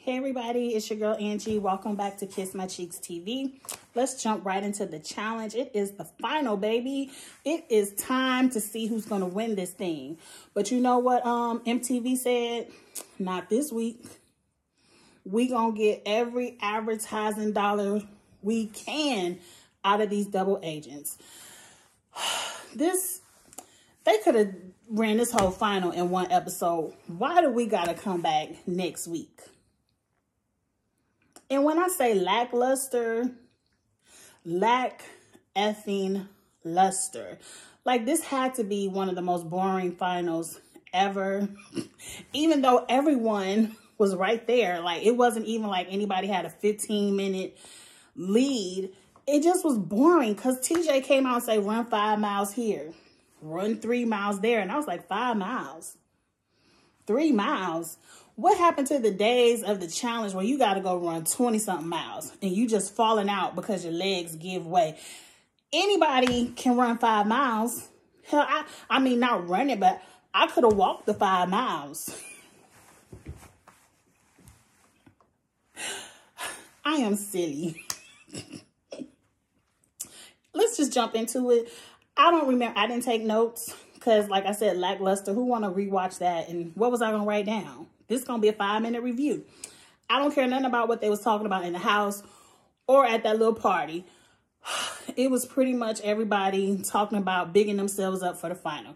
Hey everybody, it's your girl Angie. Welcome back to Kiss My Cheeks TV. Let's jump right into the challenge. It is the final, baby. It is time to see who's going to win this thing. But you know what MTV said? Not this week. We going to get every advertising dollar we can out of these double agents. They could have ran this whole final in one episode. Why do we got to come back next week? And when I say lackluster, lack effing luster. Like, this had to be one of the most boring finals ever. Even though everyone was right there. Like, it wasn't even like anybody had a 15-minute lead. It just was boring because TJ came out and said, run 5 miles here. Run 3 miles there. And I was like, 5 miles? 3 miles? What happened to the days of the challenge where you got to go run 20-something miles and you just falling out because your legs give way? Anybody can run 5 miles. Hell, I mean, not running, but I could have walked the 5 miles. I am silly. Let's just jump into it. I don't remember. I didn't take notes because, like I said, lackluster. Who want to rewatch that? And what was I going to write down? This is going to be a 5-minute review. I don't care nothing about what they was talking about in the house or at that little party. It was pretty much everybody talking about bigging themselves up for the final.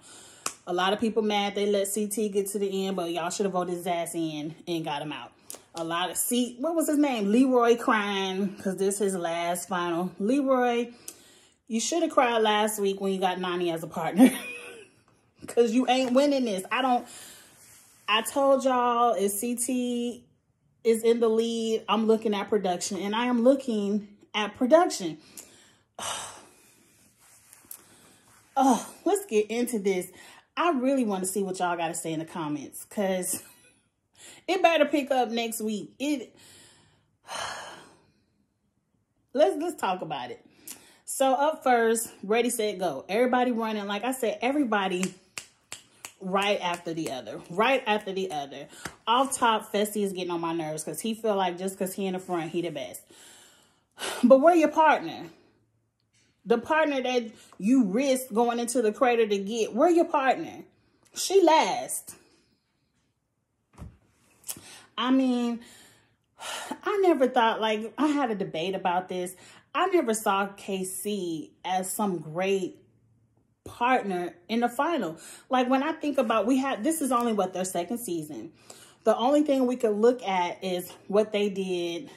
A lot of people mad they let CT get to the end, but y'all should have voted his ass in and got him out. A lot of what was his name? Leroy crying because this is his last final. Leroy, you should have cried last week when you got Nani as a partner because you ain't winning this. I told y'all if CT is in the lead, I'm looking at production. And I am looking at production. Oh, let's get into this. I really want to see what y'all got to say in the comments. Because it better pick up next week. Let's talk about it. So up first, ready, set, go. Everybody running. Like I said, everybody right after the other. Right after the other. Off top, Fessy is getting on my nerves because he feel like just because he in the front, he the best. But where your partner? The partner that you risk going into the crater to get. Where your partner? She last. I mean, I never thought, like, I had a debate about this. I never saw KC as some great partner in the final. Like, when I think about, this is only what, their second season. The only thing we could look at is what they did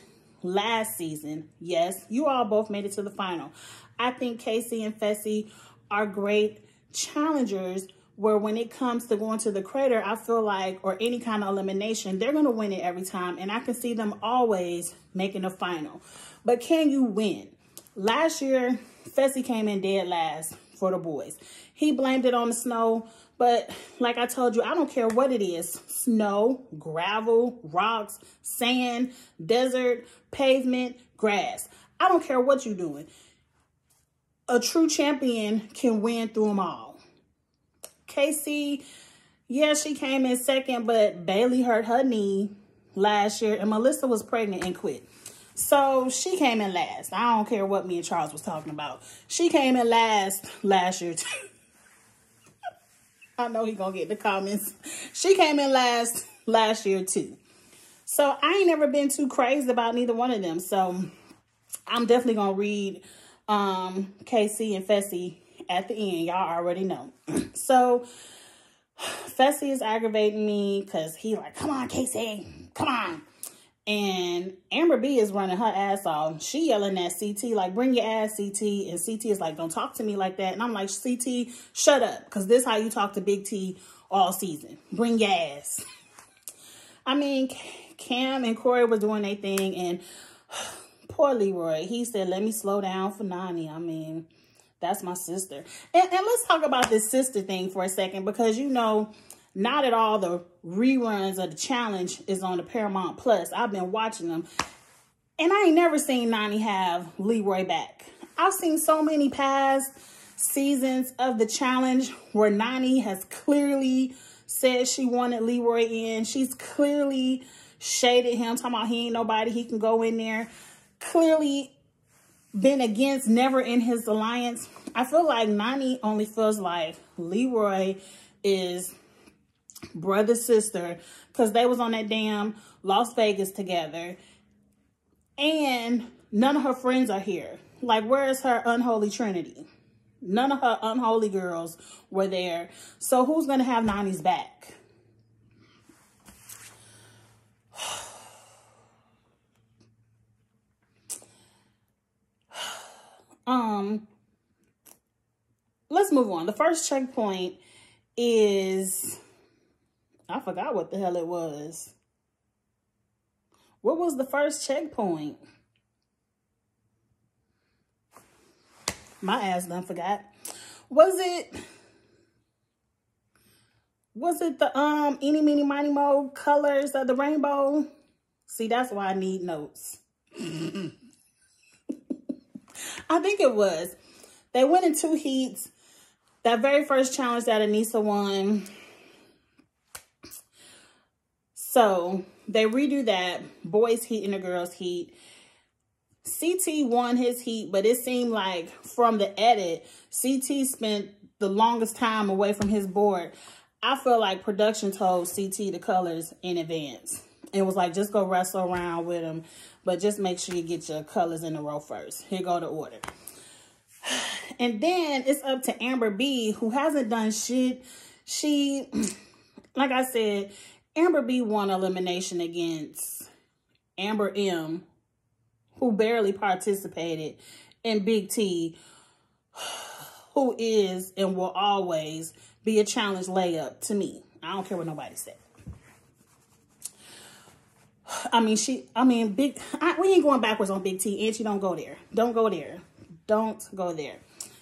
last season. Yes, you all both made it to the final. I think Casey and Fessy are great challengers where when it comes to going to the crater, I feel like, or any kind of elimination, they're going to win it every time. And I can see them always making a final. But can you win? Last year, Fessy came in dead last for the boys. He blamed it on the snow. But like I told you, I don't care what it is. Snow, gravel, rocks, sand, desert, pavement, grass. I don't care what you're doing. A true champion can win through them all. Casey, yeah, she came in second, but Bailey hurt her knee last year, and Melissa was pregnant and quit. So she came in last. I don't care what me and Charles was talking about. She came in last year too. I know he gonna get the comments. She came in last year too. So I ain't never been too crazy about neither one of them. So I'm definitely gonna read KC and Fessy at the end. Y'all already know. So Fessy is aggravating me because he like, come on, KC, come on. And Amber B is running her ass off. She yelling at CT like, bring your ass, CT. And CT is like, don't talk to me like that. And I'm like, CT, shut up. Because this is how you talk to Big T all season. Bring your ass. I mean, Cam and Corey were doing their thing. And poor Leroy, he said, let me slow down for Nani. I mean, that's my sister. And let's talk about this sister thing for a second. Because, you know, not at all the reruns of the challenge is on the Paramount Plus. I've been watching them. And I ain't never seen Nani have Leroy back. I've seen so many past seasons of the challenge where Nani has clearly said she wanted Leroy in. She's clearly shaded him, talking about he ain't nobody, he can go in there. Clearly been against, never in his alliance. I feel like Nani only feels like Leroy is brother, sister, because they was on that damn Las Vegas together. And none of her friends are here. Like, where is her unholy trinity? None of her unholy girls were there. So who's going to have Nani's back? Let's move on. The first checkpoint is, I forgot what the hell it was. What was the first checkpoint? My ass done forgot. Was it the eeny, meeny, miny, mo colors of the rainbow? See, that's why I need notes. I think it was. They went in 2 heats. That very first challenge that Anissa won. So they redo that boys heat and the girls heat. CT won his heat, but it seemed like from the edit, CT spent the longest time away from his board. I feel like production told CT the colors in advance. It was like, just go wrestle around with them, but just make sure you get your colors in a row first. Here go the order. And then it's up to Amber B, who hasn't done shit. She, like I said, Amber B won elimination against Amber M, who barely participated, and Big T, who is and will always be a challenge layup to me. I don't care what nobody said. We ain't going backwards on Big T. Angie, don't go there. Don't go there. Don't go there.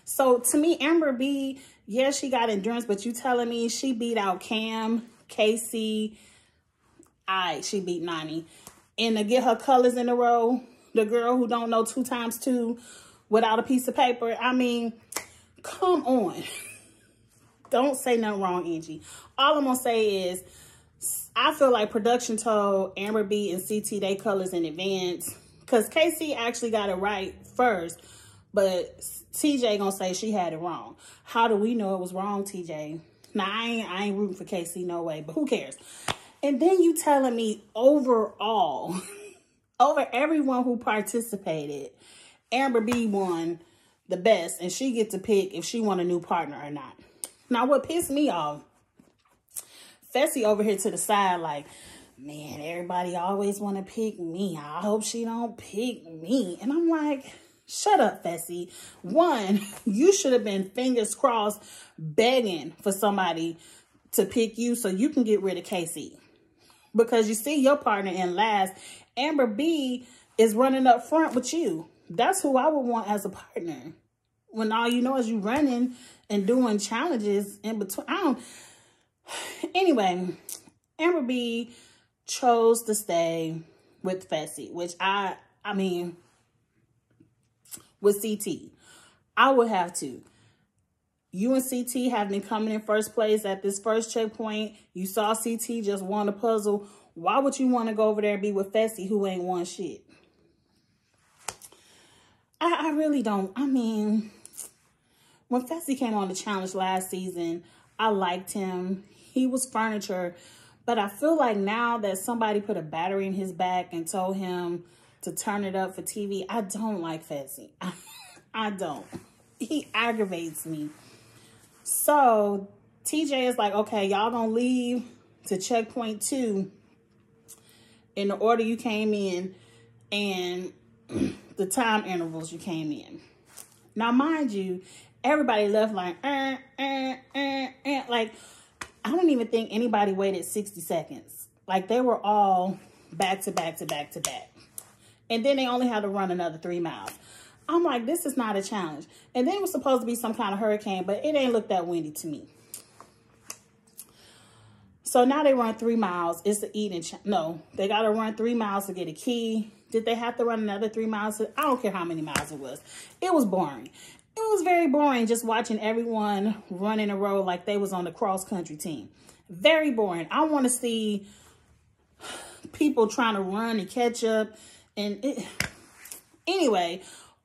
So to me, Amber B, yeah, she got endurance, but you telling me she beat out Cam, Casey, she beat Nani. And to get her colors in a row, the girl who don't know 2 times 2 without a piece of paper, I mean, come on. Don't say nothing wrong, Angie. All I'm going to say is, I feel like production told Amber B and CT they colors in advance. Because Casey actually got it right first. But TJ gonna say she had it wrong. How do we know it was wrong, TJ? Now, I ain't rooting for Casey, no way. But who cares? And then you telling me overall, over everyone who participated, Amber B won the best. And she get to pick if she want a new partner or not. Now, what pissed me off, Fessy over here to the side like, man, everybody always want to pick me. I hope she don't pick me. And I'm like, shut up, Fessy. One, you should have been fingers crossed begging for somebody to pick you so you can get rid of Casey. Because you see your partner in last. Amber B is running up front with you. That's who I would want as a partner. When all you know is you running and doing challenges in between. Anyway, Amber B chose to stay with Fessy, which I mean, with CT, I would have to. You and CT have been coming in first place at this first checkpoint. You saw CT just won a puzzle. Why would you want to go over there and be with Fessy who ain't won shit? I really don't. I mean, when Fessy came on the challenge last season, I liked him. He was furniture. But I feel like now that somebody put a battery in his back and told him to turn it up for TV, I don't like Fessy. I don't. He aggravates me. So TJ is like, okay, y'all gonna leave to checkpoint 2 in the order you came in and the time intervals you came in. Now, mind you, everybody left like, like, I don't even think anybody waited 60 seconds. Like, they were all back to back to back to back. And then they only had to run another 3 miles. I'm like, this is not a challenge. And then it was supposed to be some kind of hurricane, but it ain't look that windy to me. So now they run 3 miles. It's the eating. No, they got to run 3 miles to get a key. Did they have to run another 3 miles? I don't care how many miles it was. It was boring. It was very boring just watching everyone run in a row like they was on the cross country team. Very boring. I want to see people trying to run and catch up. And anyway,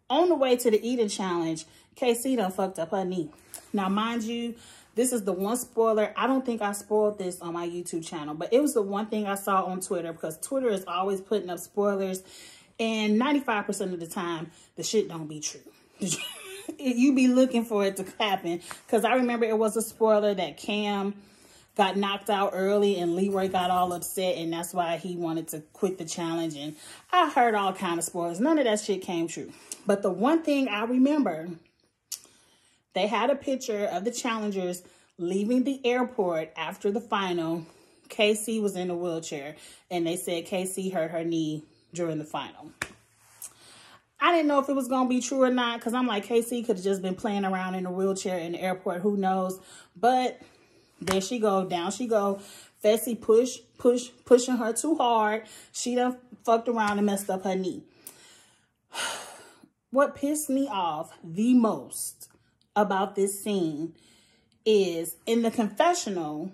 on the way to the eating challenge, KC done fucked up her knee. Now, mind you, this is the one spoiler. I don't think I spoiled this on my YouTube channel, but it was the one thing I saw on Twitter, because Twitter is always putting up spoilers. And 95% of the time, the shit don't be true. You be looking for it to happen. Because I remember it was a spoiler that Cam got knocked out early and Leroy got all upset, and that's why he wanted to quit the challenge. And I heard all kind of spoilers. None of that shit came true. But the one thing I remember, they had a picture of the challengers leaving the airport after the final. KC was in a wheelchair, and they said KC hurt her knee during the final. I didn't know if it was going to be true or not, because I'm like, KC could have just been playing around in a wheelchair in the airport. Who knows? But there she go. Down she go. Fessy pushing her too hard. She done fucked around and messed up her knee. What pissed me off the most about this scene is in the confessional,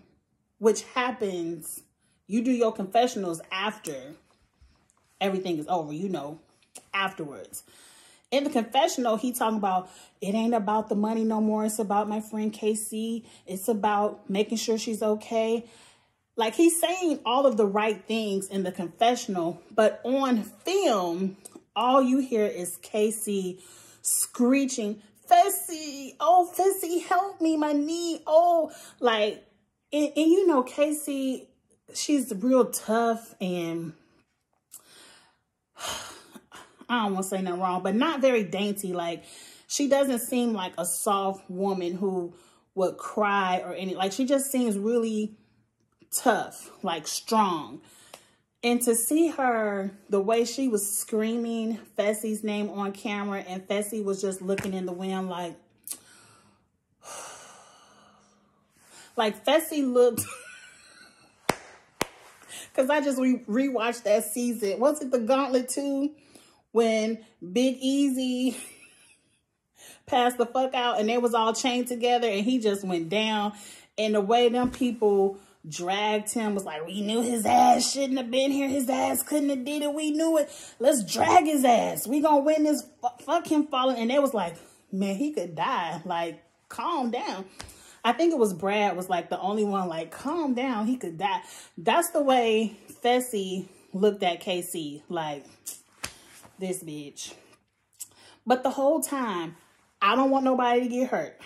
which happens, you do your confessionals after everything is over, you know, afterwards. In the confessional, he talking about, it ain't about the money no more. It's about my friend KC. It's about making sure she's okay. Like, he's saying all of the right things in the confessional, but on film, all you hear is KC screeching, Fessy, oh, Fessy, help me, my knee, oh, like, and you know, KC, she's real tough, and I don't want to say nothing wrong, but not very dainty. Like, she doesn't seem like a soft woman who would cry or any, like, she just seems really tough, like strong. And to see her, the way she was screaming Fessy's name on camera, and Fessy was just looking in the wind like Fessy looked, because I just rewatched that season. Was it the Gauntlet 2? When Big Easy passed the fuck out and they was all chained together and he just went down. And the way them people dragged him was like, we knew his ass shouldn't have been here. His ass couldn't have did it. We knew it. Let's drag his ass. We gonna win this. Fuck him falling. And they was like, man, he could die. Like, calm down. I think it was Brad was like the only one like, calm down. He could die. That's the way Fessy looked at KC. Like, this bitch. But the whole time, I don't want nobody to get hurt.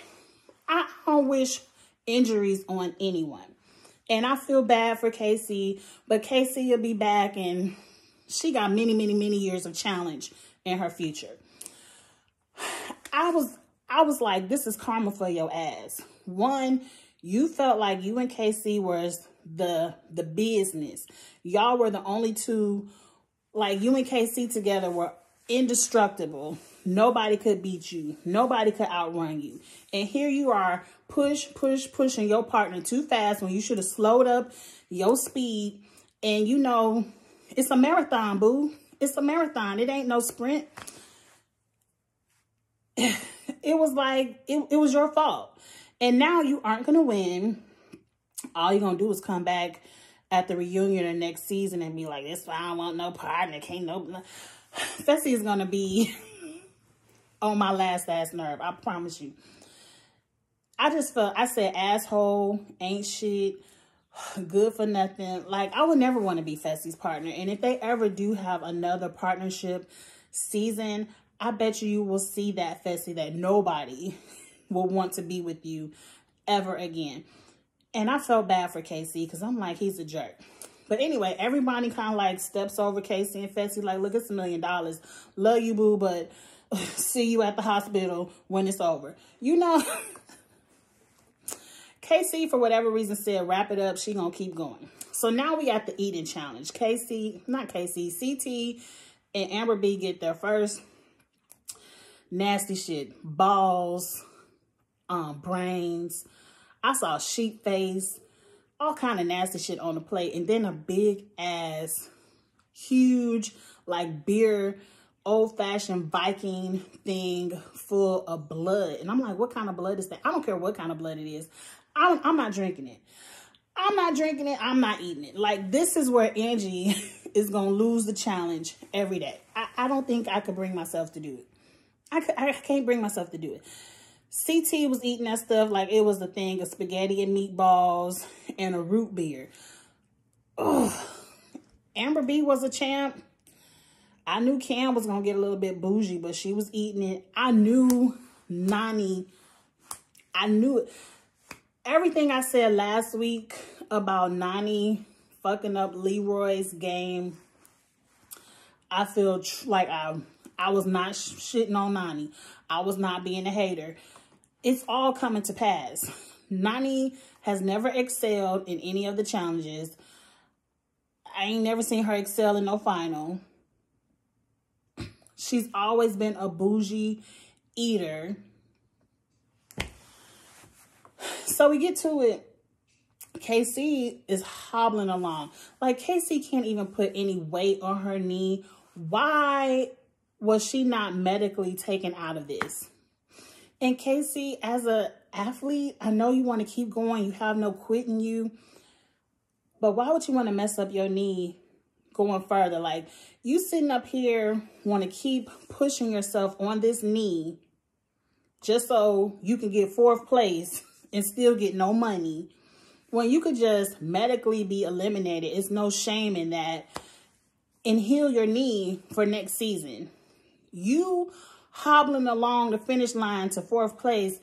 I don't wish injuries on anyone. And I feel bad for KC, but KC will be back, and she got many, many, many years of challenge in her future. I was like, this is karma for your ass. One, you felt like you and KC was the business. Y'all were the only two. Like, you and KC together were indestructible. Nobody could beat you. Nobody could outrun you. And here you are, pushing your partner too fast when you should have slowed up your speed. And, you know, it's a marathon, boo. It's a marathon. It ain't no sprint. It was like, it was your fault. And now you aren't going to win. All you're going to do is come back at the reunion the next season and be like, this why I don't want no partner. Can't no. Fessy is going to be on my last nerve. I promise you. I just felt, I said, asshole, ain't shit, good for nothing. Like, I would never want to be Fessy's partner. And if they ever do have another partnership season, I bet you will see that Fessy that nobody will want to be with you ever again. And I felt bad for KC because I'm like, he's a jerk. But anyway, everybody kind of like steps over KC and Fessy like, look, it's $1 million. Love you, boo, but see you at the hospital when it's over. You know, KC, for whatever reason, said, wrap it up. She gonna keep going. So now we got the eating challenge. CT and Amber B get their first nasty shit. Balls, brains. I saw sheep face, all kind of nasty shit on the plate. And then a big ass, huge, like beer, old-fashioned Viking thing full of blood. And I'm like, what kind of blood is that? I don't care what kind of blood it is. I'm not drinking it. I'm not drinking it. I'm not eating it. Like, this is where Angie is going to lose the challenge every day. I don't think I could bring myself to do it. I can't bring myself to do it. CT was eating that stuff like it was the thing of spaghetti and meatballs and a root beer. Ugh. Amber B was a champ. I knew Cam was going to get a little bit bougie, but she was eating it. I knew Nani. I knew it. Everything I said last week about Nani fucking up Leroy's game, I feel like I was not shitting on Nani. I was not being a hater. It's all coming to pass. Nani has never excelled in any of the challenges. I ain't never seen her excel in no final. She's always been a bougie eater. So we get to it. KC is hobbling along. Like, KC can't even put any weight on her knee. Why was she not medically taken out of this? And KC, as an athlete, I know you want to keep going. You have no quit in you. But why would you want to mess up your knee going further? Like, you sitting up here want to keep pushing yourself on this knee just so you can get 4th place and still get no money, when you could just medically be eliminated. It's no shame in that, and heal your knee for next season. You hobbling along the finish line to 4th place.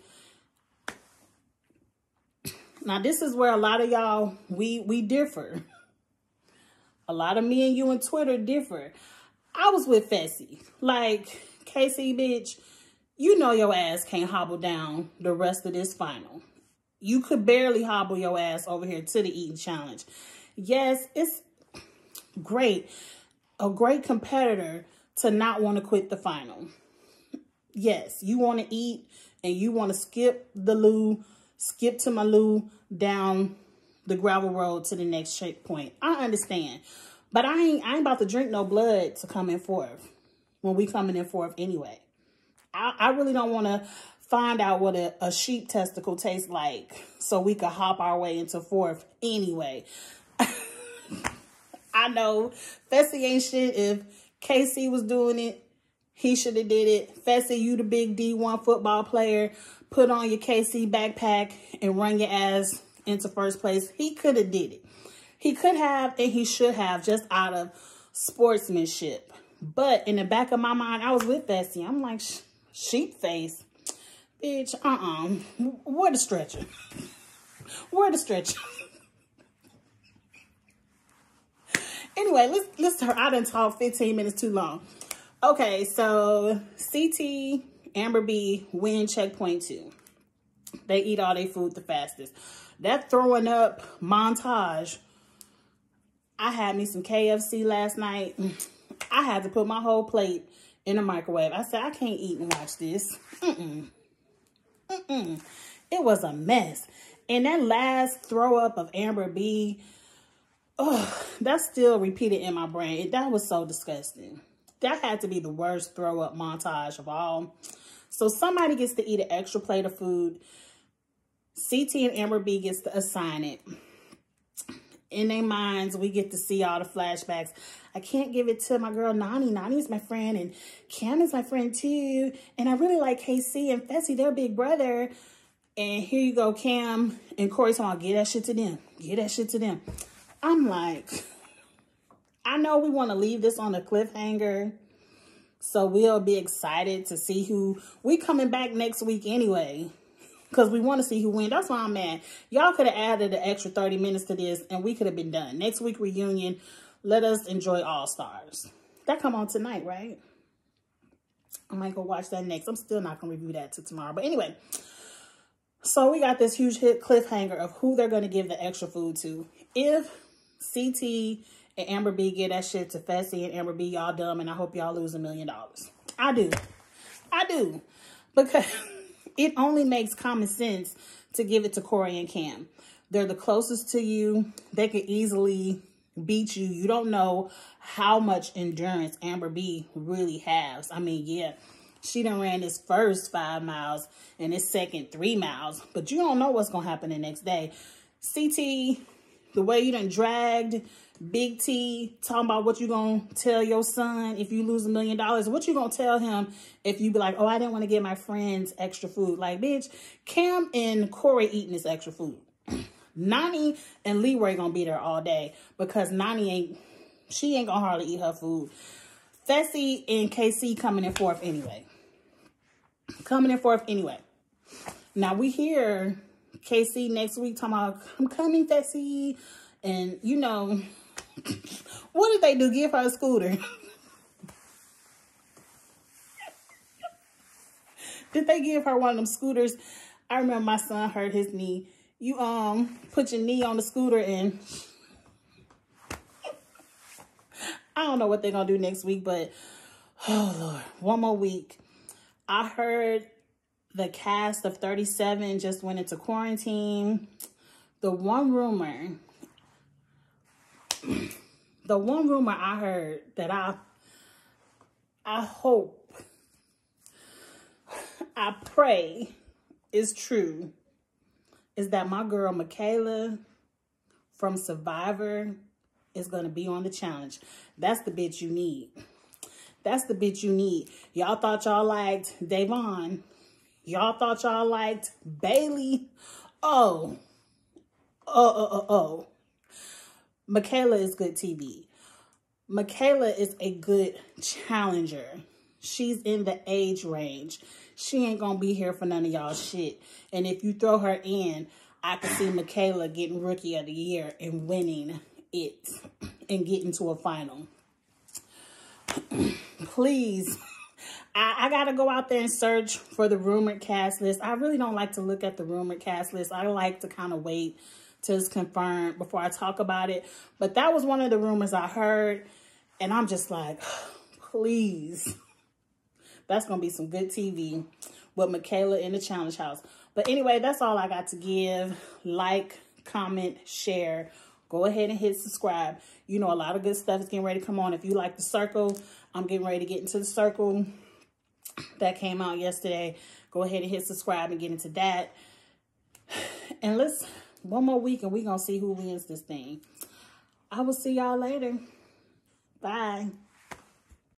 Now, this is where a lot of y'all, we differ. A lot of me and you and Twitter differ. I was with Fessy. Like, KC, bitch, you know your ass can't hobble down the rest of this final. You could barely hobble your ass over here to the eating challenge. Yes, it's great. A great competitor to not want to quit the final. Yes, you want to eat and you want to skip the loo, skip to my loo down the gravel road to the next checkpoint. I understand. But I ain't about to drink no blood to come in 4th when we coming in 4th anyway. I really don't want to find out what a sheep testicle tastes like so we could hop our way into 4th anyway. I know Fessy ain't shit. If KC was doing it, he should have did it. Fessy, you the big D1 football player. Put on your KC backpack and run your ass into 1st place. He could have did it. He could have and he should have, just out of sportsmanship. But in the back of my mind, I was with Fessy. I'm like, sheep face. Bitch, where the stretcher? Where the stretcher? Anyway, let's I done talk 15 minutes too long. Okay, so CT, Amber B, win checkpoint 2. They eat all their food the fastest. That throwing up montage. I had me some KFC last night. I had to put my whole plate in the microwave. I said, I can't eat and watch this. It was a mess. And that last throw up of Amber B, oh, that's still repeated in my brain. That was so disgusting. That had to be the worst throw up montage of all. So somebody gets to eat an extra plate of food. CT and Amber B gets to assign it. In their minds, we get to see all the flashbacks. I can't give it to my girl Nani. Nani is my friend, and Cam is my friend too. And I really like KC and Fessy. They're big brother. And here you go, Cam and Corey talking, get that shit to them. Get that shit to them. I'm like, I know we want to leave this on a cliffhanger, so we'll be excited to see who. We coming back next week anyway, because we want to see who wins. That's why I'm mad. Y'all could have added an extra 30 minutes to this, and we could have been done. Next week reunion, let us enjoy All Stars. That come on tonight, right? I might go watch that next. I'm still not going to review that till tomorrow. But anyway, so we got this huge hit cliffhanger of who they're going to give the extra food to. If CT and Amber B get that shit to Fessy and Amber B, y'all dumb, and I hope y'all lose $1 million. I do. I do. Because it only makes common sense to give it to Corey and Cam. They're the closest to you. They could easily beat you. You don't know how much endurance Amber B really has. I mean, yeah, she done ran this first 5 miles and this second 3 miles, but you don't know what's going to happen the next day. CT The way you done dragged Big T talking about what you gonna tell your son if you lose $1 million. What you gonna tell him if you be like, oh, I didn't want to get my friends extra food. Like, bitch, Cam and Corey eating this extra food. Nani and Leroy gonna be there all day because Nani ain't gonna hardly eat her food. Fessy and KC coming in fourth anyway. Now we hear KC next week talking about, I'm coming, Fessy. And you know, what did they do? Give her a scooter. Did they give her one of them scooters? I remember my son hurt his knee. You put your knee on the scooter and I don't know what they're gonna do next week, but oh Lord, one more week. I heard the cast of 37 just went into quarantine. The one rumor I heard that I hope, I pray is true is that my girl Michaela from Survivor is going to be on the challenge. That's the bitch you need. That's the bitch you need. Y'all thought y'all liked Davon. Y'all thought y'all liked Bailey. Oh. Michaela is good TV. Michaela is a good challenger. She's in the age range. She ain't gonna be here for none of y'all shit. And if you throw her in, I can see Michaela getting Rookie of the Year and winning it and getting to a final. Please. I gotta go out there and search for the rumored cast list. I really don't like to look at the rumored cast list. I like to kind of wait till it's confirmed before I talk about it. But that was one of the rumors I heard. And I'm just like, please. That's going to be some good TV with Michaela in the challenge house. But anyway, that's all I got to give. Like, comment, share. Go ahead and hit subscribe. You know, a lot of good stuff is getting ready to come on. If you like The Circle, I'm getting ready to get into The Circle. That came out yesterday. Go ahead and hit subscribe and get into that. And let's, one more week and we're going to see who wins this thing. I will see y'all later. Bye.